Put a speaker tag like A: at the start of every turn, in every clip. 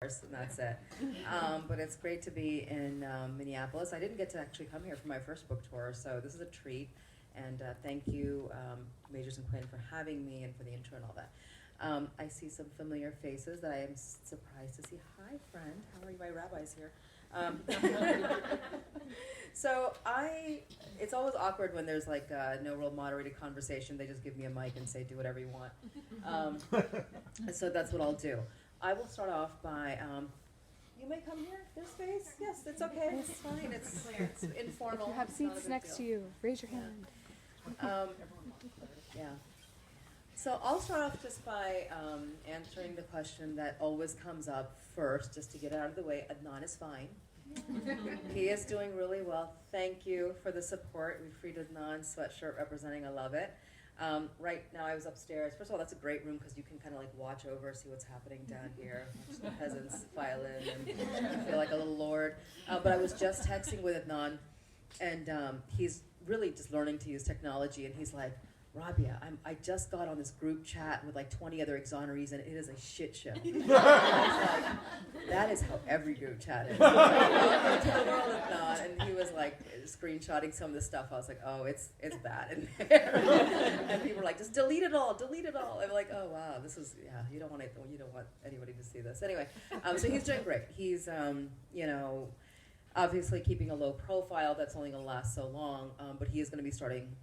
A: hours, and that's it. But it's great to be in Minneapolis. I didn't get to actually come here for my first book tour, so this is a treat. And thank you, Majors and Quinn, for having me and for the intro and all that. I see some familiar faces that I am surprised to see. Hi, friend. How are you? My rabbi's here. So it's always awkward when there's like no real moderated conversation. They just give me a mic and say, do whatever you want. So that's what I'll do. I will start off by, you may come here. There's space. Yes, it's okay. It's fine. It's informal.
B: If you have seats next to you, raise your hand.
A: Yeah. So I'll start off just by answering the question that always comes up first, just to get it out of the way. Adnan is fine. He is doing really well. Thank you for the support. We freed Adnan sweatshirt representing. I love it. Right now I was upstairs. First of all, that's a great room because you can kind of like watch over, see what's happening down here. Watch the peasants file in and feel like a little lord. But I was just texting with Adnan, and he's really just learning to use technology, and he's like, Rabia, I just got on this group chat with like 20 other exonerees, and it is a shit show. And I was like, that is how every group chat is. Welcome to the world of not. And he was like screenshotting some of the stuff. I was like, oh, it's bad in there. And people were like, just delete it all, delete it all. I'm like, oh wow, this is you don't want anybody to see this. Anyway, so he's doing great. He's obviously keeping a low profile. That's only going to last so long, but he is going to be starting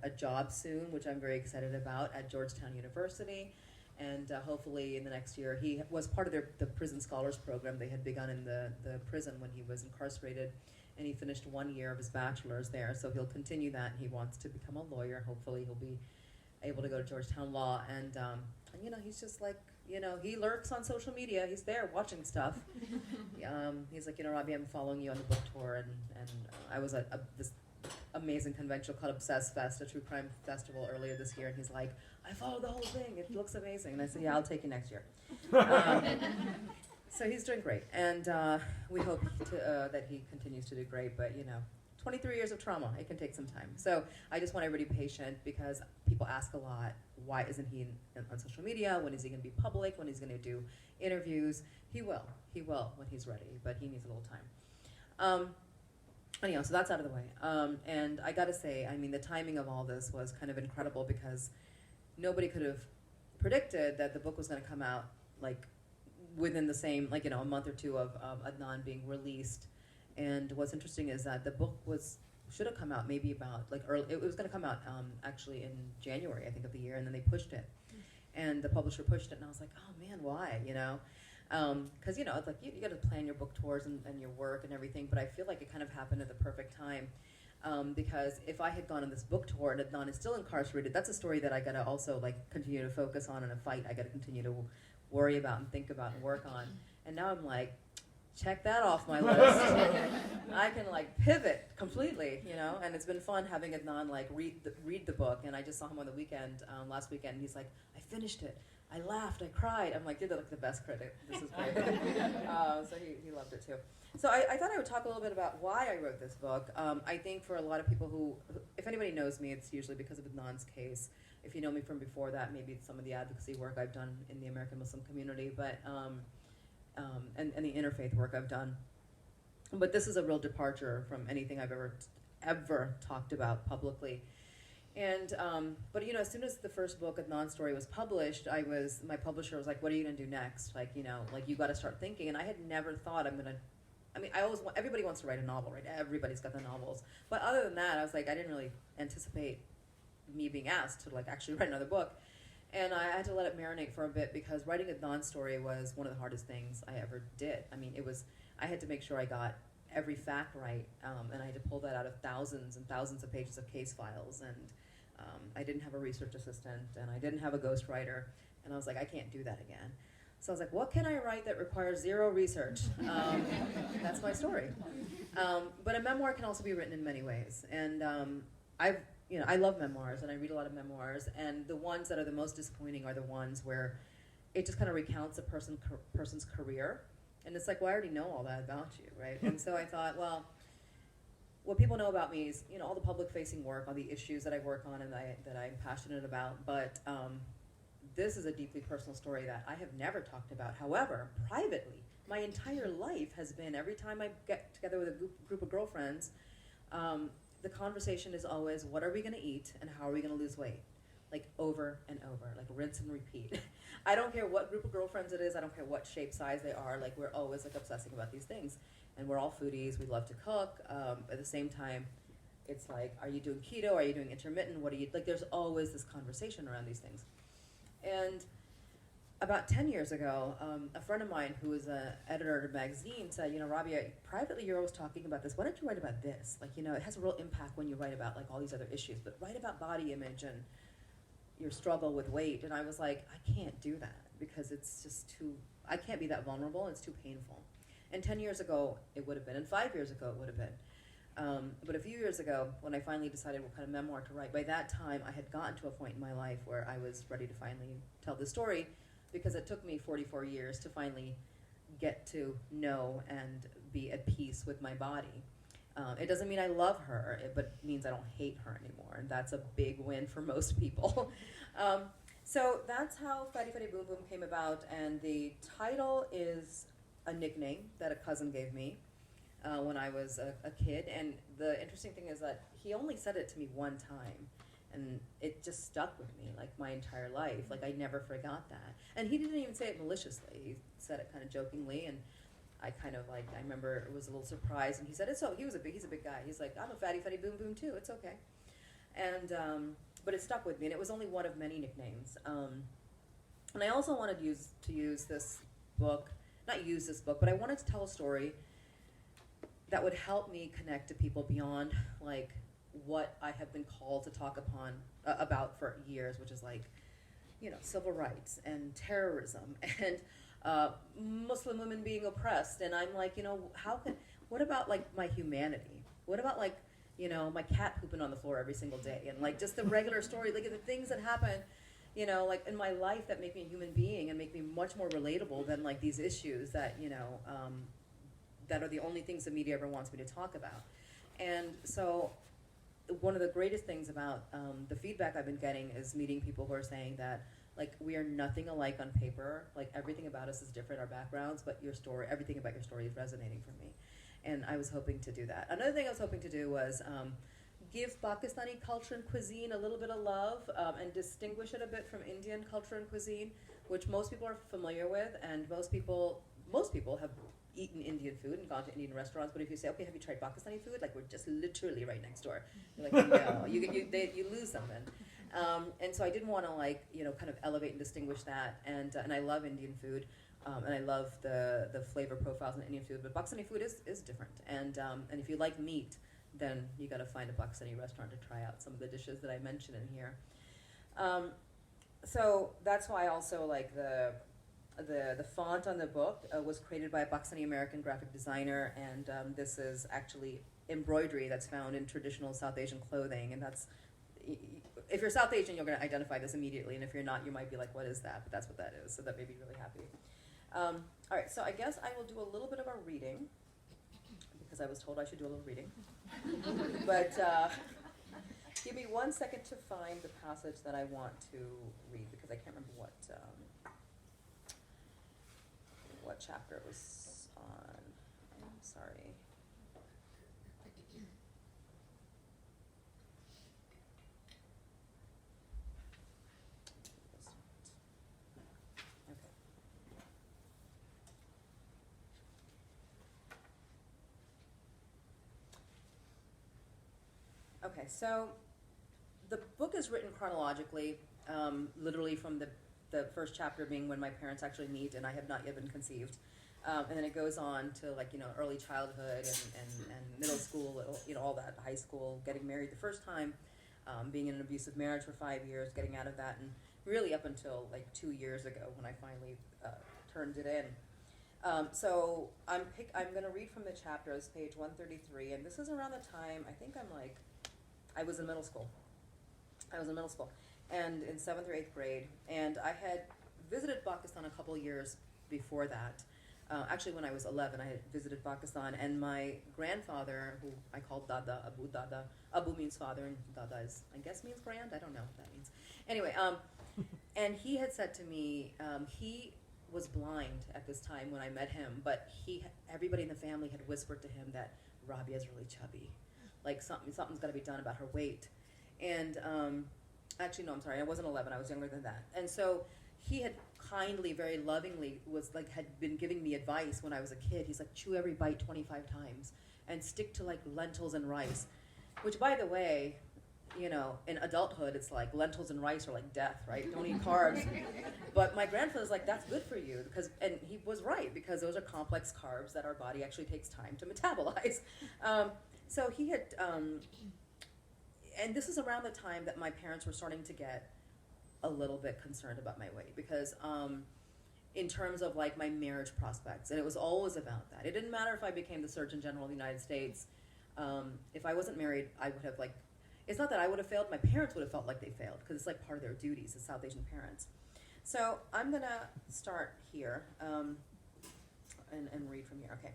A: a job soon, which I'm very excited about, at Georgetown University, and hopefully in the next year. He was part of the prison scholars program they had begun in the prison when he was incarcerated, and he finished 1 year of his bachelor's there, so he'll continue that. He wants to become a lawyer. Hopefully he'll be able to go to Georgetown Law, and he's just like, he lurks on social media. He's there watching stuff. He's like, Rabia, I'm following you on the book tour, and I was at this amazing convention called Obsessed Fest, a true crime festival earlier this year, and he's like, I followed the whole thing. It looks amazing. And I said, yeah, I'll take you next year. So he's doing great, and we hope that he continues to do great, but 23 years of trauma, it can take some time. So I just want everybody patient, because people ask a lot, why isn't he on social media? When is he going to be public? When he's going to do interviews? He will when he's ready, but he needs a little time. Anyhow, so that's out of the way. And I got to say, the timing of all this was kind of incredible, because nobody could have predicted that the book was going to come out like within the same, a month or two of Adnan being released. And what's interesting is that the book should have come out maybe about early. It was going to come out actually in January, I think, of the year, and then they pushed it, and the publisher pushed it, and I was like, oh man, why? Because it's like you got to plan your book tours and your work and everything, but I feel like it kind of happened at the perfect time, because if I had gone on this book tour and Adnan is still incarcerated, that's a story that I got to also continue to focus on, and a fight I got to continue to worry about and think about and work on, and now I'm like, check that off my list. I can pivot completely, and it's been fun having Adnan read the book. And I just saw him on the weekend, last weekend, and he's like, I finished it. I laughed, I cried. I'm like, you're the best critic. This is great. So he loved it too. So I thought I would talk a little bit about why I wrote this book. I think for a lot of people who, if anybody knows me, it's usually because of Adnan's case. If you know me from before that, maybe it's some of the advocacy work I've done in the American Muslim community, but and the interfaith work I've done. But this is a real departure from anything I've ever talked about publicly. And but as soon as the first book, Adnan's story, was published, my publisher was like, what are you gonna do next? You got to start thinking. And I had never thought everybody wants to write a novel, right? Everybody's got the novels. But other than that, I was like, I didn't really anticipate me being asked to actually write another book. And I had to let it marinate for a bit, because writing Adnan's story was one of the hardest things I ever did. I had to make sure I got every fact right, and I had to pull that out of thousands and thousands of pages of case files, and I didn't have a research assistant, and I didn't have a ghostwriter, and I was like, I can't do that again. So I was like, what can I write that requires zero research? That's my story. But a memoir can also be written in many ways, and I love memoirs, and I read a lot of memoirs, and the ones that are the most disappointing are the ones where it just kind of recounts a person's career, and it's like, well, I already know all that about you, right? And so I thought, well, what people know about me is, all the public-facing work, all the issues that I work on and that I'm passionate about, but this is a deeply personal story that I have never talked about. However, privately, my entire life has been, every time I get together with a group of girlfriends, the conversation is always, what are we going to eat and how are we going to lose weight? Like over and over, like rinse and repeat. I don't care what group of girlfriends it is, I don't care what shape, size they are, like we're always like obsessing about these things. And we're all foodies, we love to cook. At the same time, it's like, are you doing keto, are you doing intermittent, what are you, like there's always this conversation around these things. And about 10 years ago, a friend of mine who was an editor at a magazine said, Rabia, privately you're always talking about this, why don't you write about this? Like, it has a real impact when you write about like all these other issues, but write about body image and your struggle with weight. And I was like, I can't do that because it's just too, I can't be that vulnerable, it's too painful. And 10 years ago, it would have been, and 5 years ago, it would have been. But a few years ago, when I finally decided what kind of memoir to write, by that time I had gotten to a point in my life where I was ready to finally tell the story, because it took me 44 years to finally get to know and be at peace with my body. It doesn't mean I love her, but it means I don't hate her anymore, and that's a big win for most people. So that's how Fatty Fatty Boom Boom came about, and the title is a nickname that a cousin gave me when I was a kid, and the interesting thing is that he only said it to me one time, and it just stuck with me like my entire life. Like I never forgot that. And he didn't even say it maliciously. He said it kind of jokingly, and I kind of like, I remember it was a little surprised, and he said, he's a big guy. He's like, I'm a Fatty Fatty Boom Boom too, it's okay. And, but it stuck with me, and it was only one of many nicknames. And I also wanted to use this book, not use this book, but I wanted to tell a story that would help me connect to people beyond like what I have been called to talk about for years, which is like, civil rights and terrorism and Muslim women being oppressed. And I'm like, what about like my humanity? What about like, my cat pooping on the floor every single day, and like just the regular story, like the things that happen, like in my life that make me a human being and make me much more relatable than like these issues that, that are the only things the media ever wants me to talk about. And so one of the greatest things about the feedback I've been getting is meeting people who are saying that like we are nothing alike on paper, like everything about us is different, our backgrounds, but your story, everything about your story is resonating for me. And I was hoping to do that. Another thing I was hoping to do was give Pakistani culture and cuisine a little bit of love and distinguish it a bit from Indian culture and cuisine, which most people are familiar with, and most people have eaten Indian food and gone to Indian restaurants. But if you say, okay, have you tried Pakistani food? Like we're just literally right next door. You're like, no, you lose them then. And so I didn't want to like kind of elevate and distinguish that. And I love Indian food. And I love the flavor profiles in Indian food, but Pakistani food is different. And if you like meat, then you got to find a Pakistani restaurant to try out some of the dishes that I mentioned in here. So that's why also like the font on the book was created by a Pakistani American graphic designer, and this is actually embroidery that's found in traditional South Asian clothing, and that's, if you're South Asian, you're going to identify this immediately, and if you're not, you might be like, what is that? But that's what that is, so that made me really happy. All right, so I guess I will do a little bit of a reading, because I was told I should do a little reading. But give me 1 second to find the passage that I want to read, because I can't remember what chapter it was on. I'm sorry. Okay, so the book is written chronologically, literally from the first chapter being when my parents actually meet and I have not yet been conceived. And then it goes on to like, early childhood and middle school, all that, high school, getting married the first time, being in an abusive marriage for 5 years, getting out of that, and really up until like 2 years ago when I finally turned it in. So I'm going to read from the chapters, page 133, and this is around the time, I was in middle school. And in 7th or 8th grade, and I had visited Pakistan a couple years before that. Actually, when I was 11, I had visited Pakistan, and my grandfather, who I called Dada, Abu means father, and Dada I guess means grand, I don't know what that means. Anyway, and he had said to me, he was blind at this time when I met him, but everybody in the family had whispered to him that Rabia's really chubby. Like something's got to be done about her weight. And actually, no, I'm sorry, I wasn't 11, I was younger than that. And so he had kindly, very lovingly, had been giving me advice when I was a kid. He's like, chew every bite 25 times and stick to like lentils and rice, which, by the way, you know, in adulthood, it's like lentils and rice are like death, right? Don't eat carbs. But my grandfather's like, that's good for you, and he was right, because those are complex carbs that our body actually takes time to metabolize. So he had, and this is around the time that my parents were starting to get a little bit concerned about my weight, because in terms of like my marriage prospects, and it was always about that. It didn't matter if I became the Surgeon General of the United States. If I wasn't married, I would have like, it's not that I would have failed, my parents would have felt like they failed, because it's like part of their duties as South Asian parents. So I'm gonna start here and read from here, okay.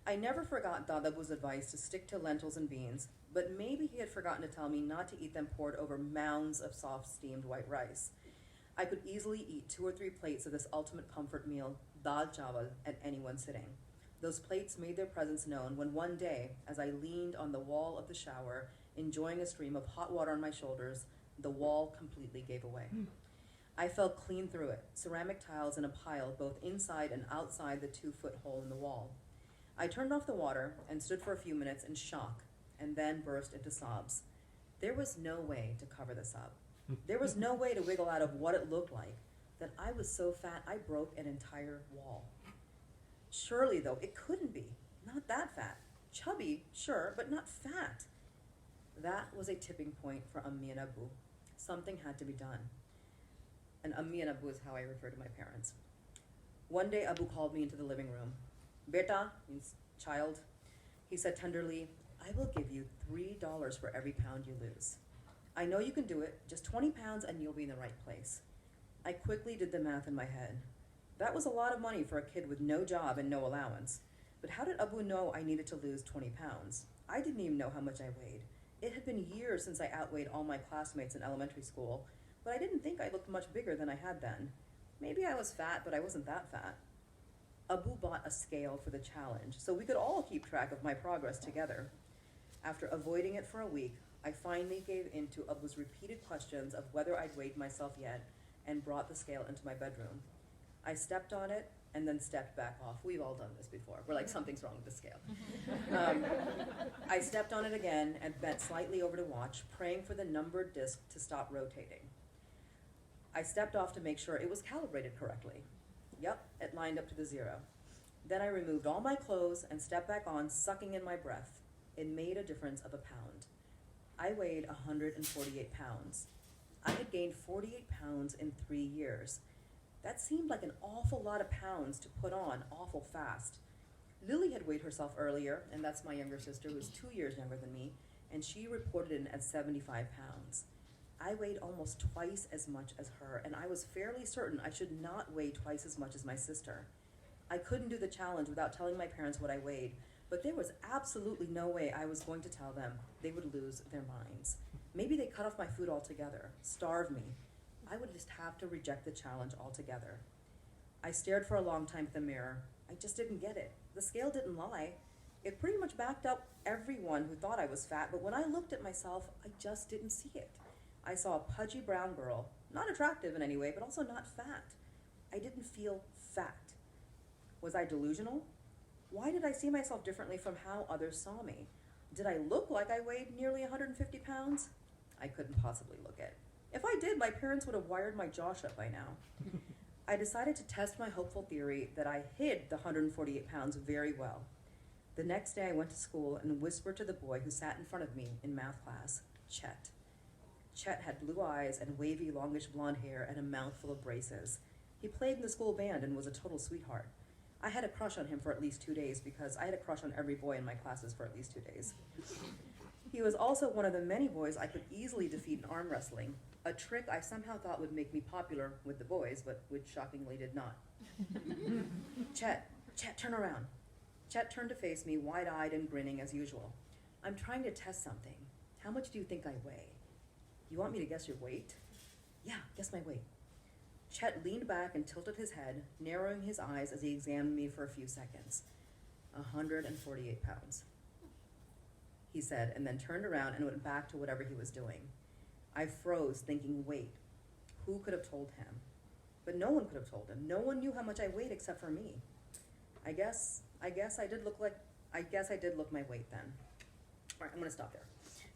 A: I never forgot Dadabu's advice to stick to lentils and beans, but maybe he had forgotten to tell me not to eat them poured over mounds of soft steamed white rice. I could easily eat 2 or 3 plates of this ultimate comfort meal, dal chawal, at any one sitting. Those plates made their presence known when one day, as I leaned on the wall of the shower, enjoying a stream of hot water on my shoulders, the wall completely gave away. I fell clean through it, ceramic tiles in a pile both inside and outside the 2-foot hole in the wall. I turned off the water and stood for a few minutes in shock, and then burst into sobs. There was no way to cover this up. There was no way to wiggle out of what it looked like, that I was so fat I broke an entire wall. Surely, though, it couldn't be. Not that fat. Chubby, sure, but not fat. That was a tipping point for Ammi and Abu. Something had to be done. And Ammi and Abu is how I refer to my parents. One day, Abu called me into the living room. Beta, means child. He said tenderly, I will give you $3 for every pound you lose. I know you can do it. Just 20 pounds and you'll be in the right place. I quickly did the math in my head. That was a lot of money for a kid with no job and no allowance. But how did Abu know I needed to lose 20 pounds? I didn't even know how much I weighed. It had been years since I outweighed all my classmates in elementary school, but I didn't think I looked much bigger than I had then. Maybe I was fat, but I wasn't that fat. Abu bought a scale for the challenge, so we could all keep track of my progress together. After avoiding it for a week, I finally gave in to Abu's repeated questions of whether I'd weighed myself yet, and brought the scale into my bedroom. I stepped on it, and then stepped back off. We've all done this before. We're like, something's wrong with the scale. I stepped on it again and bent slightly over to watch, praying for the numbered disc to stop rotating. I stepped off to make sure it was calibrated correctly. Yep, it lined up to the 0. Then I removed all my clothes and stepped back on, sucking in my breath. It made a difference of a pound. I weighed 148 pounds. I had gained 48 pounds in 3 years. That seemed like an awful lot of pounds to put on awful fast. Lily had weighed herself earlier, and that's my younger sister, who's 2 years younger than me, and she reported in at 75 pounds. I weighed almost twice as much as her, and I was fairly certain I should not weigh twice as much as my sister. I couldn't do the challenge without telling my parents what I weighed, but there was absolutely no way I was going to tell them. They would lose their minds. Maybe they cut off my food altogether, starve me. I would just have to reject the challenge altogether. I stared for a long time at the mirror. I just didn't get it. The scale didn't lie. It pretty much backed up everyone who thought I was fat, but when I looked at myself, I just didn't see it. I saw a pudgy brown girl, not attractive in any way, but also not fat. I didn't feel fat. Was I delusional? Why did I see myself differently from how others saw me? Did I look like I weighed nearly 150 pounds? I couldn't possibly look it. If I did, my parents would have wired my jaw shut by now. I decided to test my hopeful theory that I hid the 148 pounds very well. The next day I went to school and whispered to the boy who sat in front of me in math class, Chet. Chet had blue eyes and wavy, longish blonde hair and a mouthful of braces. He played in the school band and was a total sweetheart. I had a crush on him for at least 2 days because I had a crush on every boy in my classes for at least 2 days. He was also one of the many boys I could easily defeat in arm wrestling, a trick I somehow thought would make me popular with the boys, but which shockingly did not. Chet, turn around. Chet turned to face me, wide-eyed and grinning as usual. I'm trying to test something. How much do you think I weigh? You want me to guess your weight? Yeah, guess my weight. Chet leaned back and tilted his head, narrowing his eyes as he examined me for a few seconds. 148 pounds, he said, and then turned around and went back to whatever he was doing. I froze, thinking, wait, who could have told him? But no one could have told him. No one knew how much I weighed except for me. I guess I did look my weight then. All right, I'm gonna stop there.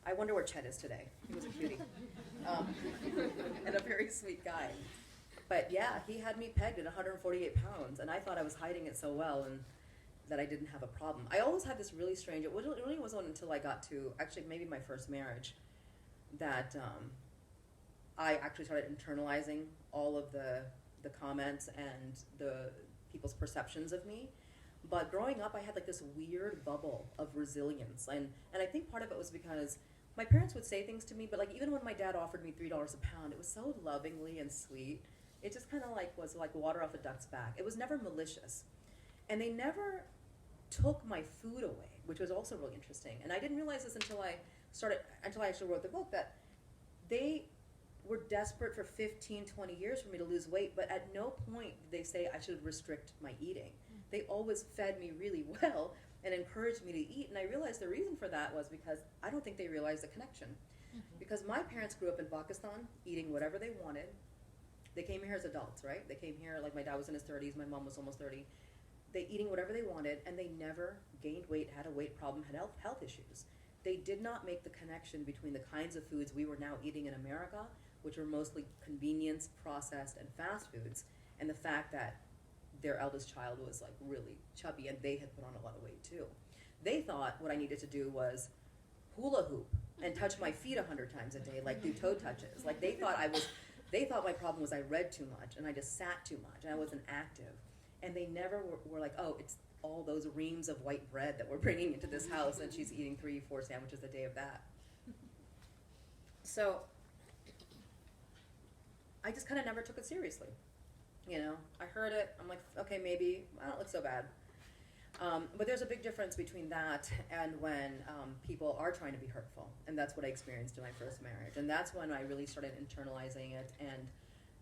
A: I wonder where Chet is today. He was a cutie. And a very sweet guy. But yeah, he had me pegged at 148 pounds, and I thought I was hiding it so well and that I didn't have a problem. I always had this really strange, it really wasn't until I got to, actually maybe my first marriage, that I actually started internalizing all of the comments and the people's perceptions of me. But growing up, I had like this weird bubble of resilience. And I think part of it was because my parents would say things to me, but like even when my dad offered me $3 a pound, it was so lovingly and sweet. It just kind of like was like water off a duck's back. It was never malicious. And they never took my food away, which was also really interesting. And I didn't realize this until I actually wrote the book, that they were desperate for 15, 20 years for me to lose weight, but at no point did they say I should restrict my eating. They always fed me really well and encouraged me to eat, and I realized the reason for that was because I don't think they realized the connection. Because my parents grew up in Pakistan, eating whatever they wanted. They came here as adults, right? They came here, like my dad was in his 30s, my mom was almost 30. They eating whatever they wanted, and they never gained weight, had a weight problem, had health issues. They did not make the connection between the kinds of foods we were now eating in America, which were mostly convenience, processed, and fast foods, and the fact that their eldest child was like really chubby, and they had put on a lot of weight too. They thought what I needed to do was hula hoop and touch my feet 100 times a day, like do toe touches. Like they thought my problem was I read too much and I just sat too much and I wasn't active. And they never were like, oh, it's all those reams of white bread that we're bringing into this house, and she's eating 3-4 sandwiches a day of that. So I just kind of never took it seriously. You know, I heard it, I'm like, okay, maybe, I don't look so bad. But there's a big difference between that and when people are trying to be hurtful. And that's what I experienced in my first marriage. And that's when I really started internalizing it, and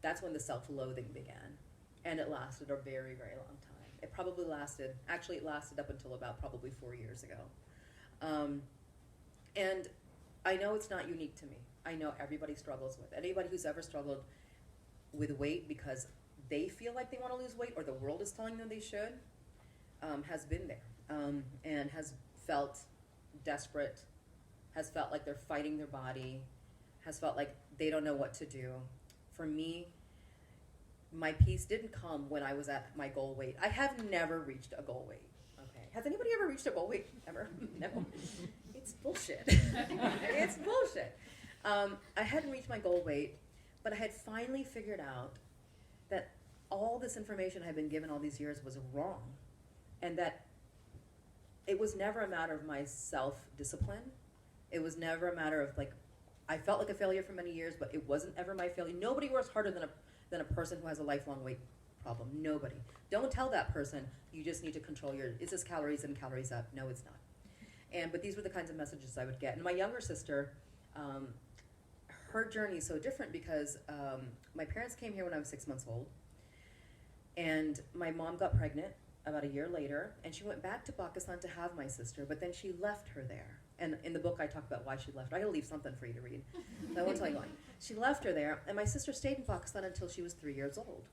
A: that's when the self-loathing began. And it lasted a very, very long time. It probably lasted up until about probably 4 years ago. And I know it's not unique to me. I know everybody struggles with it. Anybody who's ever struggled with weight because they feel like they want to lose weight, or the world is telling them they should, has been there, and has felt desperate, has felt like they're fighting their body, has felt like they don't know what to do. For me, my peace didn't come when I was at my goal weight. I have never reached a goal weight. Okay. Has anybody ever reached a goal weight ever? No. It's bullshit. It's bullshit. I hadn't reached my goal weight, but I had finally figured out that all this information I had been given all these years was wrong, and that it was never a matter of my self-discipline. It was never a matter of, like, I felt like a failure for many years, but it wasn't ever my failure. Nobody works harder than a person who has a lifelong weight problem. Nobody. Don't tell that person, you just need to control it's just calories in, calories up. No, it's not. But these were the kinds of messages I would get. And my younger sister, her journey is so different because my parents came here when I was 6 months old, and my mom got pregnant about a year later, and she went back to Pakistan to have my sister, but then she left her there. And in the book I talk about why she left. I gotta leave something for you to read. So I won't tell you why. She left her there, and my sister stayed in Pakistan until she was 3 years old.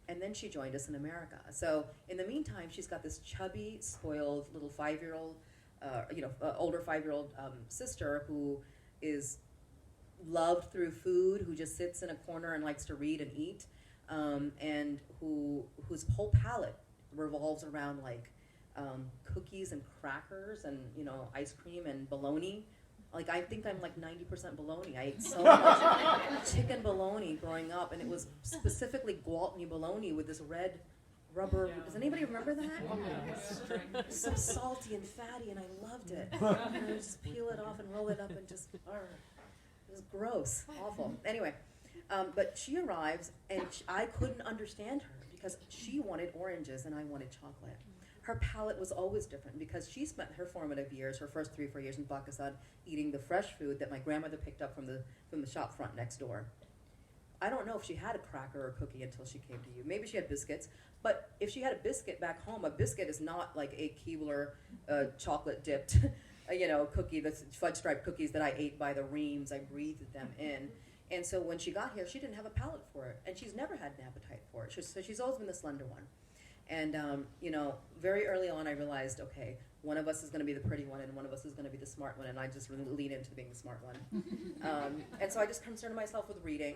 A: And then she joined us in America. So in the meantime, she's got this chubby, spoiled little 5-year-old, older 5-year-old sister who is loved through food, who just sits in a corner and likes to read and eat, and whose whole palate revolves around like cookies and crackers and ice cream and bologna. Like I think I'm like 90% bologna. I ate so much chicken bologna growing up, and it was specifically Gwaltney bologna with this red rubber. Yeah. Does anybody remember that? Yeah. So salty and fatty, and I loved it. And I would just peel it off and roll it up and just, it was gross, awful. Anyway, but she arrives, and I couldn't understand her because she wanted oranges and I wanted chocolate. Her palate was always different because she spent her formative years, her first 3 or 4 years in Pakistan, eating the fresh food that my grandmother picked up from the shop front next door. I don't know if she had a cracker or a cookie until she came to you. Maybe she had biscuits, but if she had a biscuit back home, a biscuit is not like a Keebler chocolate dipped, cookie, that's fudge striped cookies that I ate by the reams. I breathed them in. And so when she got here, she didn't have a palate for it, and she's never had an appetite for it. So she's always been the slender one. And, very early on I realized, okay, one of us is going to be the pretty one and one of us is going to be the smart one, and I just really lean into being the smart one. And so I just concerned myself with reading,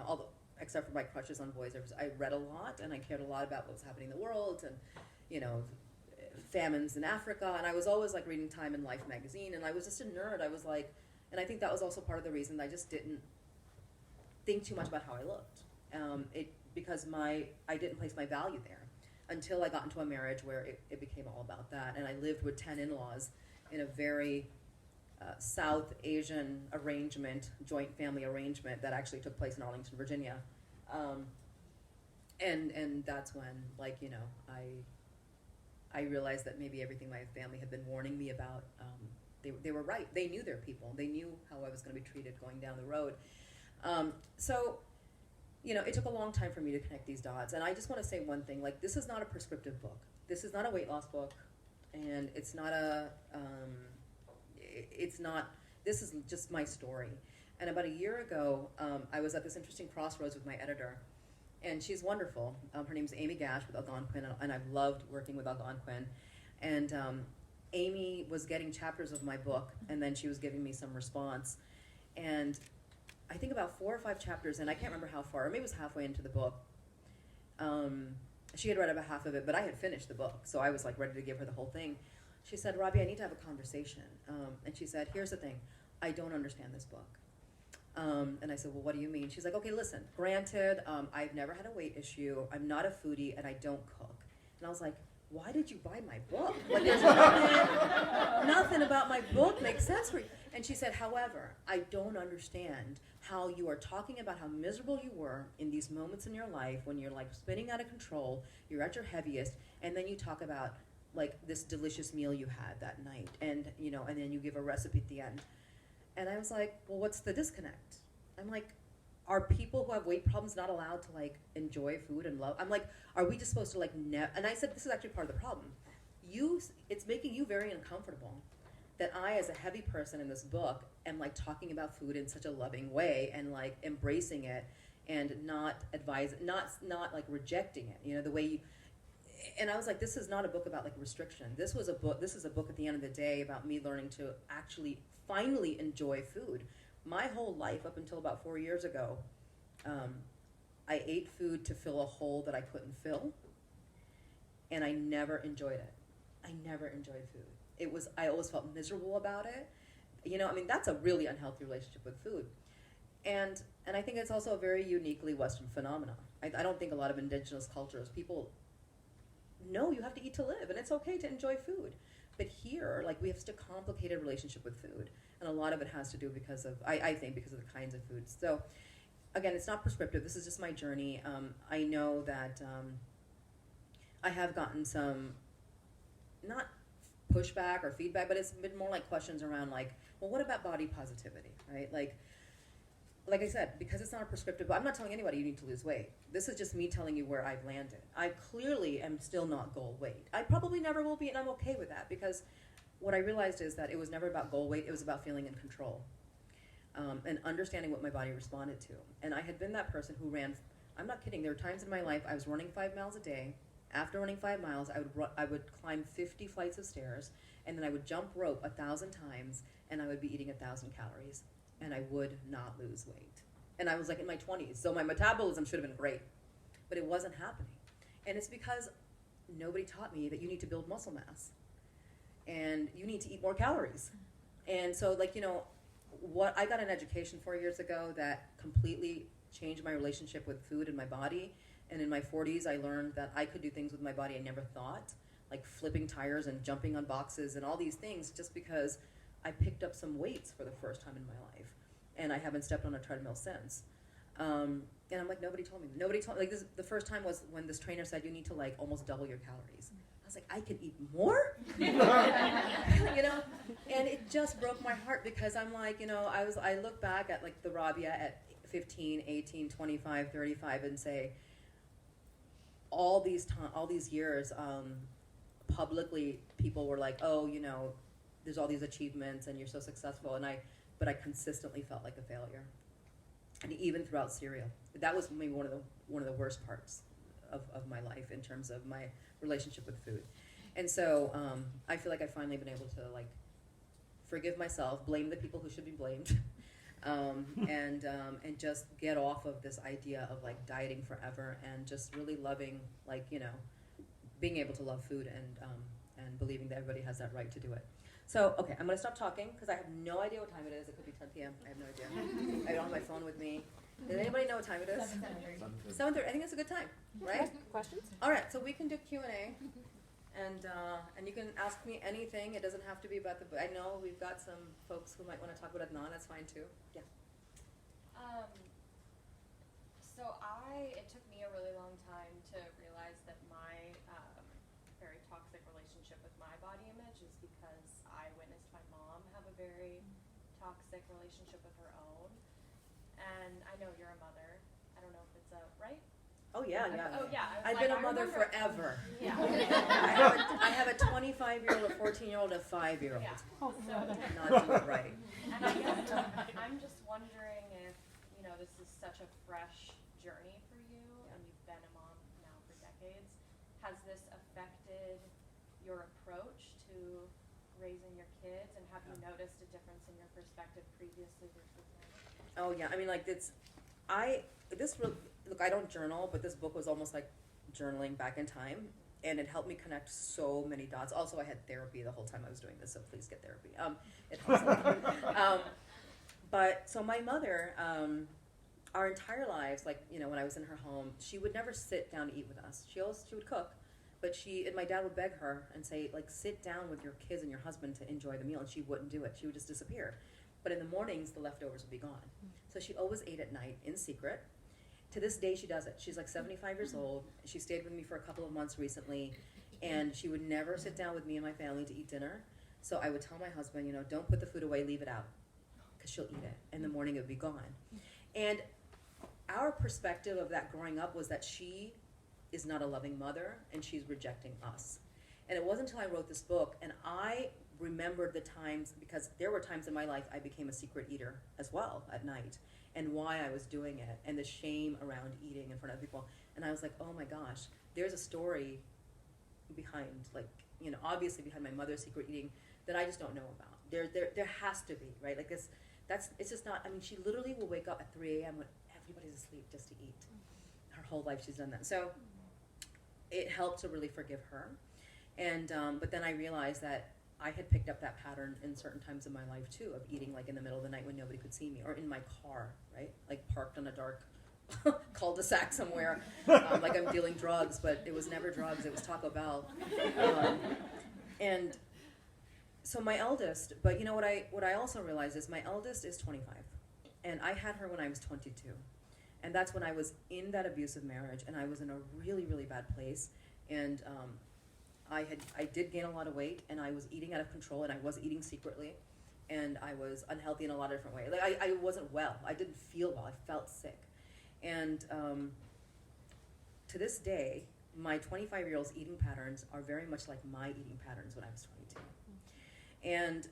A: although, except for my crushes on boys. I read a lot, and I cared a lot about what was happening in the world, and, famines in Africa, and I was always like reading Time and Life magazine, and I was just a nerd. I was like, and I think that was also part of the reason I just didn't think too much about how I looked, because I didn't place my value there until I got into a marriage where it became all about that. And I lived with 10 in-laws in a very South Asian arrangement, joint family arrangement that actually took place in Arlington, Virginia. And that's when, I realized that maybe everything my family had been warning me about, they were right. They knew their people. They knew how I was going to be treated going down the road. It took a long time for me to connect these dots. And I just want to say one thing, this is not a prescriptive book. This is not a weight loss book. And it's not this is just my story. And about a year ago, I was at this interesting crossroads with my editor. And she's wonderful. Her name's Amy Gash with Algonquin, and I've loved working with Algonquin. And Amy was getting chapters of my book, and then she was giving me some response. And I think about 4 or 5 chapters, and I can't remember how far, or maybe it was halfway into the book. She had read about half of it, but I had finished the book, so I was ready to give her the whole thing. She said, Rabia, I need to have a conversation. And she said, here's the thing, I don't understand this book. And I said, well, what do you mean? She's like, okay, listen, granted, I've never had a weight issue, I'm not a foodie, and I don't cook. And I was like, why did you buy my book? There's nothing about my book makes sense for you. And she said, however, I don't understand how you are talking about how miserable you were in these moments in your life when you're spinning out of control, you're at your heaviest, and then you talk about this delicious meal you had that night, and and then you give a recipe at the end. And I was like, well, what's the disconnect? I'm like, are people who have weight problems not allowed to enjoy food and love? I'm like, are we just supposed to and I said, this is actually part of the problem. It's making you very uncomfortable that I, as a heavy person in this book, am talking about food in such a loving way and embracing it and not rejecting it, the way you. And I was like, this is not a book about restriction. This is a book at the end of the day about me learning to actually finally enjoy food. My whole life up until about 4 years ago, I ate food to fill a hole that I couldn't fill, and I never enjoyed it. I never enjoyed food. I always felt miserable about it. That's a really unhealthy relationship with food. And I think it's also a very uniquely Western phenomenon. I don't think a lot of indigenous cultures, people know you have to eat to live, and it's okay to enjoy food. But here, we have such a complicated relationship with food, and a lot of it has to do because of, I think, because of the kinds of foods. So, again, it's not prescriptive. This is just my journey. I know that I have gotten some, not pushback or feedback, but it's been more questions around well, what about body positivity, right? Like I said, because it's not a prescriptive, I'm not telling anybody you need to lose weight. This is just me telling you where I've landed. I clearly am still not goal weight. I probably never will be, and I'm okay with that, because what I realized is that it was never about goal weight, it was about feeling in control. And understanding what my body responded to. And I had been that person who ran, I'm not kidding, there were times in my life I was running 5 miles a day. After running 5 miles, I would climb 50 flights of stairs, and then I would jump rope 1,000 times, and I would be eating 1,000 calories. And I would not lose weight. And I was in my 20s, so my metabolism should have been great. But it wasn't happening. And it's because nobody taught me that you need to build muscle mass. And you need to eat more calories. And so, what I got an education 4 years ago that completely changed my relationship with food and my body. And in my 40s, I learned that I could do things with my body I never thought, like flipping tires and jumping on boxes and all these things, just because I picked up some weights for the first time in my life, and I haven't stepped on a treadmill since. And I'm like, nobody told me. This, the first time was when this trainer said you need to almost double your calories. I was like, I could eat more, And it just broke my heart, because I'm like, I look back at the Rabia at 15, 18, 25, 35 and say, all these years, publicly people were like, oh, you know, there's all these achievements and you're so successful, but I consistently felt like a failure. And even throughout cereal, that was maybe one of the worst parts of my life in terms of my relationship with food. And so I feel like I've finally been able to like forgive myself, blame the people who should be blamed, and just get off of this idea of like dieting forever and just really loving, like, you know, being able to love food and believing that everybody has that right to do it. So, okay, I'm going to stop talking because I have no idea what time it is. It could be 10 p.m. I have no idea. I don't have my phone with me. Does anybody know what time it is? 7:30. 7:30. I think it's a good time, right?
B: Questions?
A: All right, so we can do Q&A, and you can ask me anything. It doesn't have to be about the book. I know we've got some folks who might want to talk about Adnan. That's fine too. Yeah.
C: It took me a really long time to realize that my very toxic relationship with my body image is because I witnessed my mom have a very toxic relationship with her own. And I know you're a mother. I don't know if it's right?
A: Oh yeah, yeah.
C: Oh yeah.
A: I've been a mother forever.
C: Yeah.
A: I have a 25-year-old, a 14-year-old, a 5-year-old.
C: Yeah.
B: Oh,
C: So,
A: Not do it right.
C: and I guess I'm just wondering if, you know, this is such a fresh journey for you, and you've been a mom now for decades. Has this affected your approach to raising your kids, and have you noticed a difference in your perspective previously versus now?
A: Oh yeah, I mean, like look, I don't journal, but this book was almost like journaling back in time, and it helped me connect so many dots. Also, I had therapy the whole time I was doing this, so please get therapy. It helps a lot. But so my mother, our entire lives, like, you know, when I was in her home, she would never sit down to eat with us. She would cook, but and my dad would beg her and say, like, sit down with your kids and your husband to enjoy the meal, and she wouldn't do it. She would just disappear. But in the mornings, the leftovers would be gone. So she always ate at night in secret. To this day, she does it. She's like 75 years old. She stayed with me for a couple of months recently, and she would never sit down with me and my family to eat dinner. So I would tell my husband, you know, don't put the food away, leave it out, because she'll eat it. In the morning, it would be gone. And our perspective of that growing up was that she is not a loving mother, and she's rejecting us. And it wasn't until I wrote this book, and I remembered the times, because there were times in my life I became a secret eater as well at night, and why I was doing it, and the shame around eating in front of people. And I was like, oh my gosh, there's a story behind, like, you know, obviously behind my mother's secret eating that I just don't know about. There has to be, right? Like this, it's just not, I mean, she literally will wake up at 3 a.m. when everybody's asleep just to eat. Her whole life she's done that. So it helped to really forgive her. And, but then I realized that I had picked up that pattern in certain times in my life too, of eating like in the middle of the night when nobody could see me, or in my car, right? Like parked on a dark cul-de-sac somewhere, like I'm dealing drugs, but it was never drugs, it was Taco Bell. And so my eldest, but you know what I also realized is my eldest is 25, and I had her when I was 22. And that's when I was in that abusive marriage, and I was in a really, really bad place. And I did gain a lot of weight, and I was eating out of control, and I was eating secretly, and I was unhealthy in a lot of different ways. Like I wasn't well. I didn't feel well. I felt sick. And to this day, my 25-year-old's eating patterns are very much like my eating patterns when I was 22. And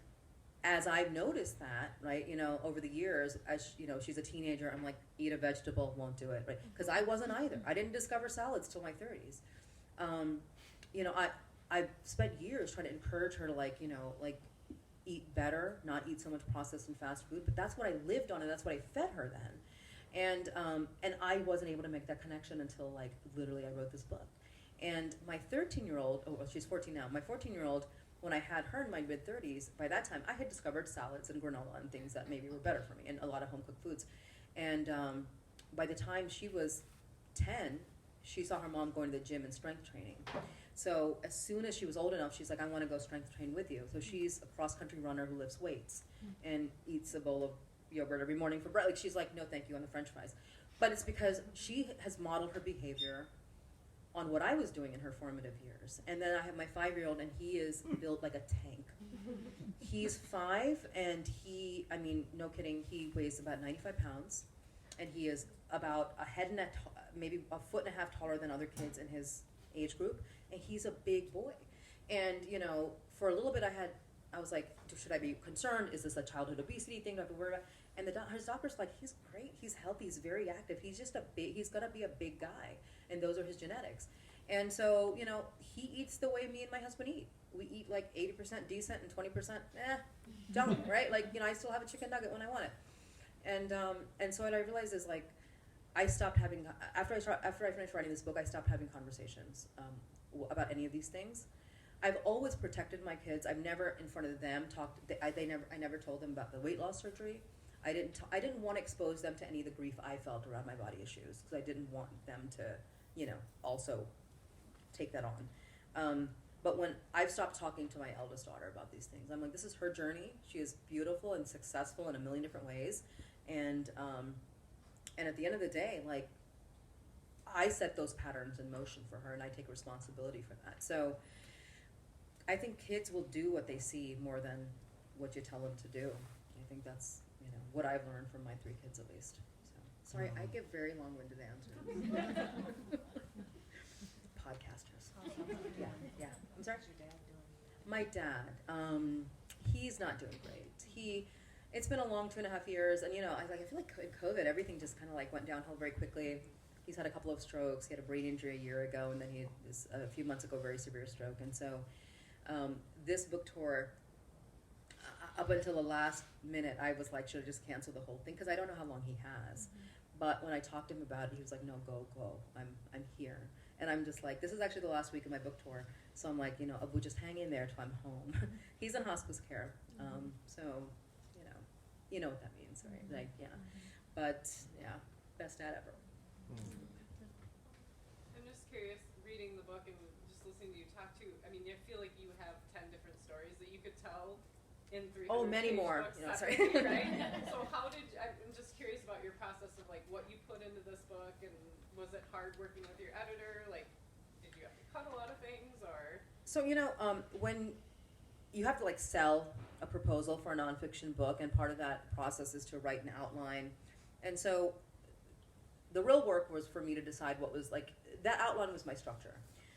A: as I've noticed that, right, you know, over the years, as you know, she's a teenager, I'm like, eat a vegetable, won't do it, right? Because I wasn't either. I didn't discover salads till my 30s. You know, I spent years trying to encourage her to, like, you know, like eat better, not eat so much processed and fast food. But that's what I lived on, and that's what I fed her then. And I wasn't able to make that connection until, like, literally I wrote this book. And my 13-year-old, oh, well, she's 14 now. My 14-year-old, when I had her in my mid-30s, by that time I had discovered salads and granola and things that maybe were better for me, and a lot of home-cooked foods. And by the time she was 10, she saw her mom going to the gym and strength training. So as soon as she was old enough, she's like, I want to go strength train with you. So she's a cross-country runner who lifts weights and eats a bowl of yogurt every morning for breakfast. Like, she's like, no thank you on the french fries. But it's because she has modeled her behavior on what I was doing in her formative years. And then I have my 5-year-old, and he is built like a tank. He's 5, and he, I mean, no kidding, he weighs about 95 pounds. and he is about a head and maybe a foot and a half taller than other kids in his age group, and he's a big boy. And for a little bit I was like, should I be concerned? Is this a childhood obesity thing? Do I have to worry about? And his doctor's like, he's great, he's healthy, he's very active, he's just he's gonna be a big guy, and those are his genetics. And so, he eats the way me and my husband eat. We eat like 80% decent and 20% don't, right? Like, I still have a chicken nugget when I want it. And so what I realized is, like, I stopped having, after I finished writing this book, I stopped having conversations about any of these things. I've always protected my kids. I've never, in front of them, I never told them about the weight loss surgery. I didn't want to expose them to any of the grief I felt around my body issues, because I didn't want them to, also take that on. But when I've stopped talking to my eldest daughter about these things, I'm like, this is her journey. She is beautiful and successful in a million different ways. And at the end of the day, like, I set those patterns in motion for her, and I take responsibility for that. So I think kids will do what they see more than what you tell them to do. I think that's, what I've learned from my 3 kids, at least. So, sorry, I give very long-winded answers. Podcasters. Yeah. I'm sorry?
D: How's your dad doing?
A: My dad, he's not doing great. It's been a long 2.5 years, and I feel like in COVID, everything just kind of like went downhill very quickly. He's had a couple of strokes. He had a brain injury a year ago, and then he had a few months ago, very severe stroke. And so this book tour, up until the last minute, I was like, should I just cancel the whole thing? Because I don't know how long he has. Mm-hmm. But when I talked to him about it, he was like, no, go. I'm here. And I'm just like, this is actually the last week of my book tour. So I'm like, Abu, just hang in there till I'm home. He's in hospice care. So, you know what that means, right? Like, yeah. But, yeah, best dad ever.
E: I'm just curious, reading the book and just listening to you talk too, I mean, I feel like you have 10 different stories that you could tell in 300
A: many more.
E: books
A: Sorry.
E: right? So I'm just curious about your process of, like, what you put into this book, and was it hard working with your editor? Like, did you have to cut a lot of things, or?
A: So, when you have to, like, sell a proposal for a nonfiction book, and part of that process is to write an outline. And so the real work was for me to decide what was, like, that outline was my structure.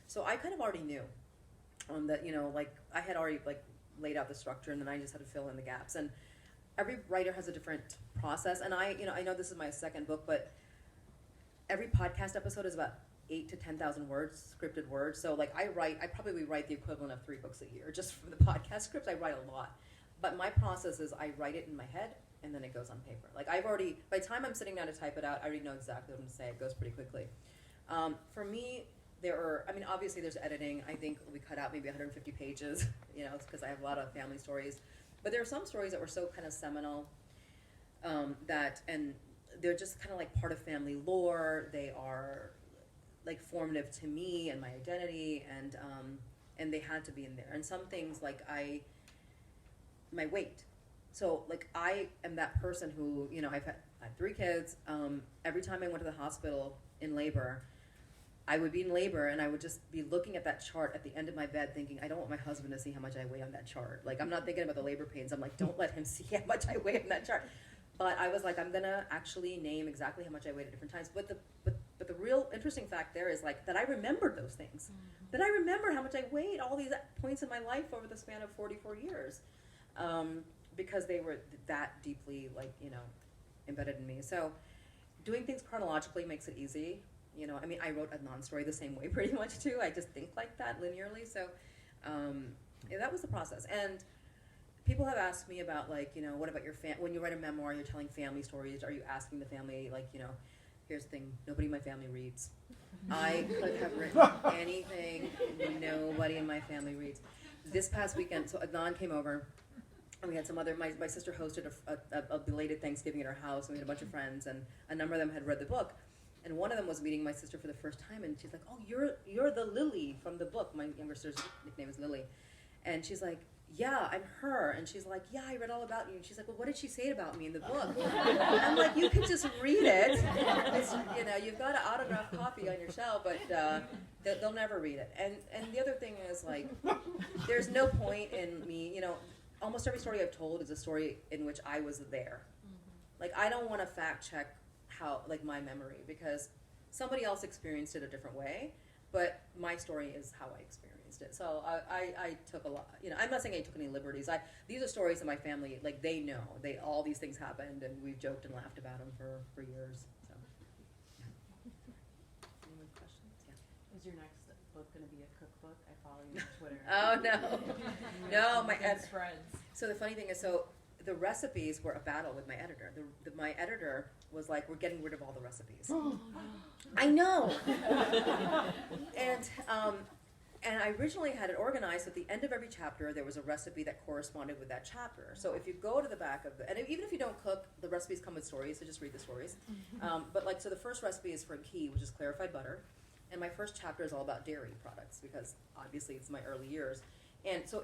A: So I kind of already knew that, like, I had already, like, laid out the structure, and then I just had to fill in the gaps. And every writer has a different process. And I know this is my second book, but every podcast episode is about 8,000 to 10,000 words, scripted words. So, like, I probably write the equivalent of 3 books a year. Just from the podcast scripts, I write a lot. But my process is I write it in my head, and then it goes on paper. Like, by the time I'm sitting down to type it out, I already know exactly what I'm going to say. It goes pretty quickly. For me, obviously there's editing. I think we cut out maybe 150 pages, because I have a lot of family stories. But there are some stories that were so kind of seminal and they're just kind of like part of family lore. They are, like, formative to me and my identity, and they had to be in there. And some things, like, my weight. So, like, I am that person who, I have 3 kids. Every time I went to the hospital in labor, I would be in labor, and I would just be looking at that chart at the end of my bed thinking, I don't want my husband to see how much I weigh on that chart. Like, I'm not thinking about the labor pains. I'm like, don't let him see how much I weigh on that chart. But I was like, I'm going to actually name exactly how much I weighed at different times. But the real interesting fact there is, like, that I remembered those things. Mm-hmm. That I remembered how much I weighed all these points in my life over the span of 44 years. Because they were that deeply, like, embedded in me. So doing things chronologically makes it easy. I wrote a non-story the same way pretty much too. I just think like that linearly. So that was the process. And people have asked me about, like, what about your when you write a memoir, you're telling family stories. Are you asking the family, like, here's the thing, nobody in my family reads. I could have written anything. Nobody in my family reads. This past weekend, so Adnan came over. And we had some other, my sister hosted a belated Thanksgiving at her house, and we had a bunch of friends, and a number of them had read the book. And one of them was meeting my sister for the first time, and she's like, oh, you're the Lily from the book. My younger sister's nickname is Lily. And she's like, yeah, I'm her. And she's like, yeah, I read all about you. And she's like, well, what did she say about me in the book? I'm like, you can just read it. It's, you've got an autographed copy on your shelf, but they'll never read it. And the other thing is, like, there's no point in me, almost every story I've told is a story in which I was there. Mm-hmm. Like, I don't want to fact check how, like, my memory, because somebody else experienced it a different way, but my story is how I experienced it. So I took a lot, I'm not saying I took any liberties. These are stories that my family, like, they know. All these things happened, and we've joked and laughed about them for years. So, yeah. Any more questions? Yeah.
D: Is your next book going to be a cookbook? I follow you on Twitter.
A: Oh, no. No, my
D: friends.
A: So the funny thing is, the recipes were a battle with my editor. My editor was like, we're getting rid of all the recipes.
B: Oh,
A: I know. And I originally had it organized, at the end of every chapter there was a recipe that corresponded with that chapter. So if you go to the back of and even if you don't cook, the recipes come with stories, so just read the stories. But so the first recipe is for ghee, which is clarified butter. And my first chapter is all about dairy products, because obviously it's my early years. And so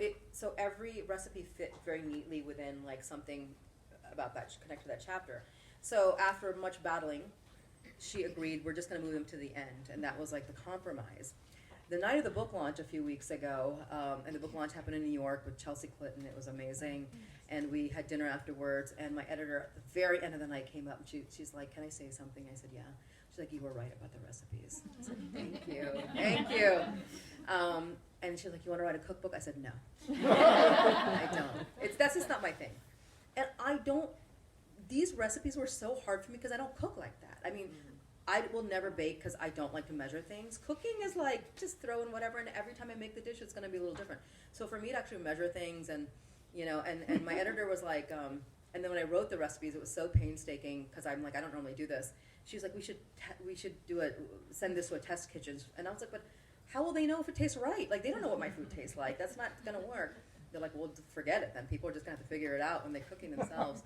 A: every recipe fit very neatly within, like, something about that, connect to that chapter. So after much battling, she agreed, we're just going to move them to the end, and that was, like, the compromise. The night of the book launch a few weeks ago, and the book launch happened in New York with Chelsea Clinton. It was amazing, and we had dinner afterwards, and my editor at the very end of the night came up, and she's like, can I say something? I said, yeah. She's like, you were right about the recipes. I said, thank you. And she's like, you want to write a cookbook? I said, no. I don't. That's just not my thing. And these recipes were so hard for me because I don't cook like that. I mean, I will never bake because I don't like to measure things. Cooking is like, just throw in whatever, and every time I make the dish, it's going to be a little different. So for me to actually measure things, and my editor was like, and then when I wrote the recipes, it was so painstaking because I'm like, I don't normally do this. She was like, we should send this to a test kitchen. And I was like, but how will they know if it tastes right? Like, they don't know what my food tastes like. That's not going to work. They're like, well, forget it then. People are just going to have to figure it out when they're cooking themselves.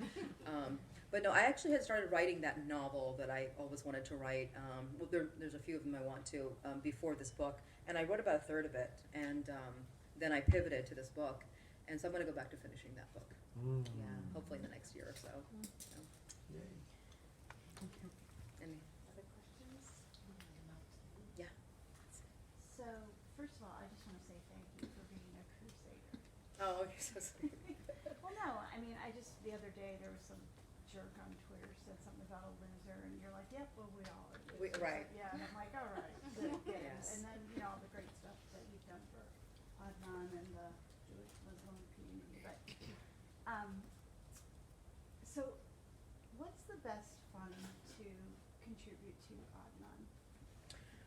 A: But no, I actually had started writing that novel that I always wanted to write. Well, there's a few of them I want to before this book. And I wrote about a third of it. And then I pivoted to this book. And so I'm going to go back to finishing that book. Yeah, hopefully in the next year or so.
F: Yay.
A: Any other questions? Yeah.
G: So, first of all, I just want to say thank you for being a crusader.
A: Oh, you're so sweet.
G: Well, no, I mean, the other day there was some jerk on Twitter said something about a loser, and you're like, yep, well, we all are losers.
A: Right.
G: Yeah, and I'm like, all right. Good.
A: Yes.
G: And then, all the great stuff that you've done for Adnan and the Jewish Muslim community. But, so, what's the best fun to contribute to Adnan?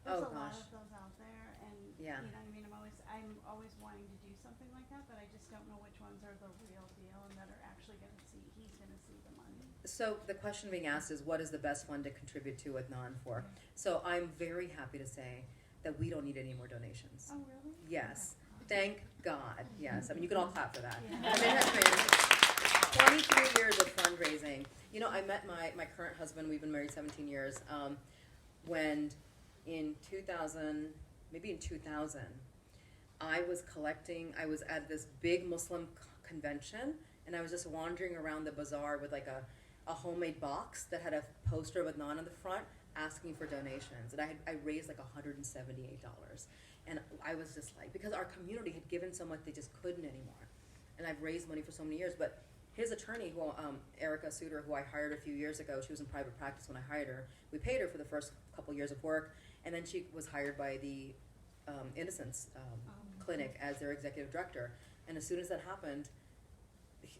G: There's
A: Oh,
G: a lot
A: gosh.
G: of those out there, and
A: Yeah.
G: I mean, I'm always wanting to do something like that, but I just don't know which ones are the real deal and that are actually he's gonna see the money.
A: So the question being asked is, what is the best fund to contribute to Adnan for? So I'm very happy to say that we don't need any more donations.
G: Oh, really?
A: Yes.
G: Okay.
A: Thank God. Yes. I mean, you can all clap for that.
G: Yeah.
A: I mean, it has been 23 years of fundraising. I met my current husband. We've been married 17 years. When in 2000, I was at this big Muslim convention, and I was just wandering around the bazaar with like a homemade box that had a poster of Adnan on the front asking for donations. And I raised like $178. And I was just like, because our community had given so much, they just couldn't anymore. And I've raised money for so many years, but his attorney, Erica Suter, who I hired a few years ago, she was in private practice when I hired her. We paid her for the first couple years of work, and then she was hired by the Innocence Clinic as their executive director. And as soon as that happened,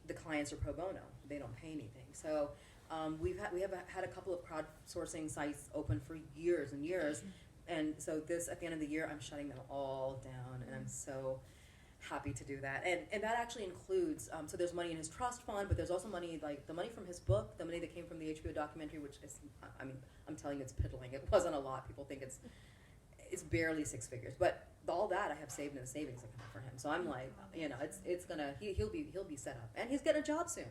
A: the clients are pro bono. They don't pay anything. So we have had a couple of crowdsourcing sites open for years and years. And so at the end of the year, I'm shutting them all down, and I'm so happy to do that. And that actually includes, so there's money in his trust fund, but there's also money, like the money from his book, the money that came from the HBO documentary, which is, I'm telling you, it's piddling. It wasn't a lot. People think it's barely six figures, but all that I have saved in a savings account for him. So I'm like, it's gonna, he'll be set up, and he's getting a job soon.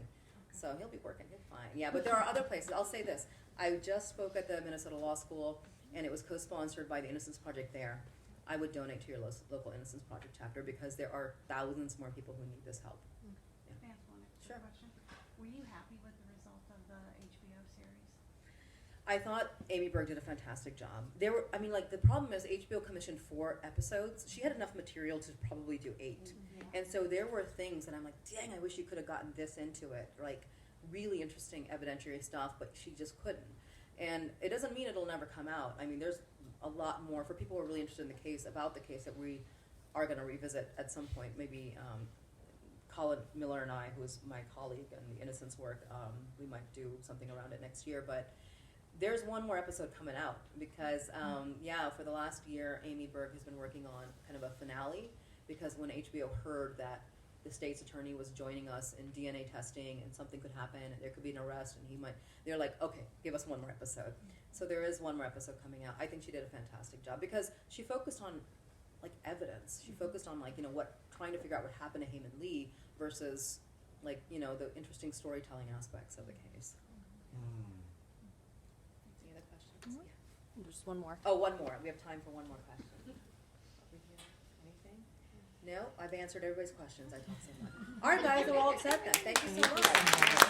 A: So he'll be working, he'll be fine. Yeah, but there are other places. I'll say this. I just spoke at the Minnesota Law School, and it was co-sponsored by the Innocence Project there. I would donate to your local Innocence Project chapter because there are thousands more people who need this help.
G: Can I ask one extra
A: Sure.
G: question? Were you happy with the result of the HBO series?
A: I thought Amy Berg did a fantastic job. The problem is HBO commissioned 4 episodes. She had enough material to probably do 8. And so there were things that I'm like, dang, I wish you could have gotten this into it. Like really interesting evidentiary stuff, but she just couldn't. And it doesn't mean it'll never come out. I mean, there's a lot more, for people who are really interested in the case, about the case that we are going to revisit at some point. Maybe Colin Miller and I, who is my colleague in the Innocence work, we might do something around it next year. But there's one more episode coming out because, for the last year, Amy Berg has been working on kind of a finale, because when HBO heard that the state's attorney was joining us in DNA testing and something could happen, and there could be an arrest, and they're like, okay, give us one more episode. So there is one more episode coming out. I think she did a fantastic job because she focused on like evidence. She focused on like, trying to figure out what happened to Haymon Lee versus like, the interesting storytelling aspects of the case. Any other questions? Yeah.
B: Just one more.
A: Oh, one more. We have time for one more question. Over here. Anything? No? I've answered everybody's questions. I talked so much. All right, guys, we're all set then. Thank you so much.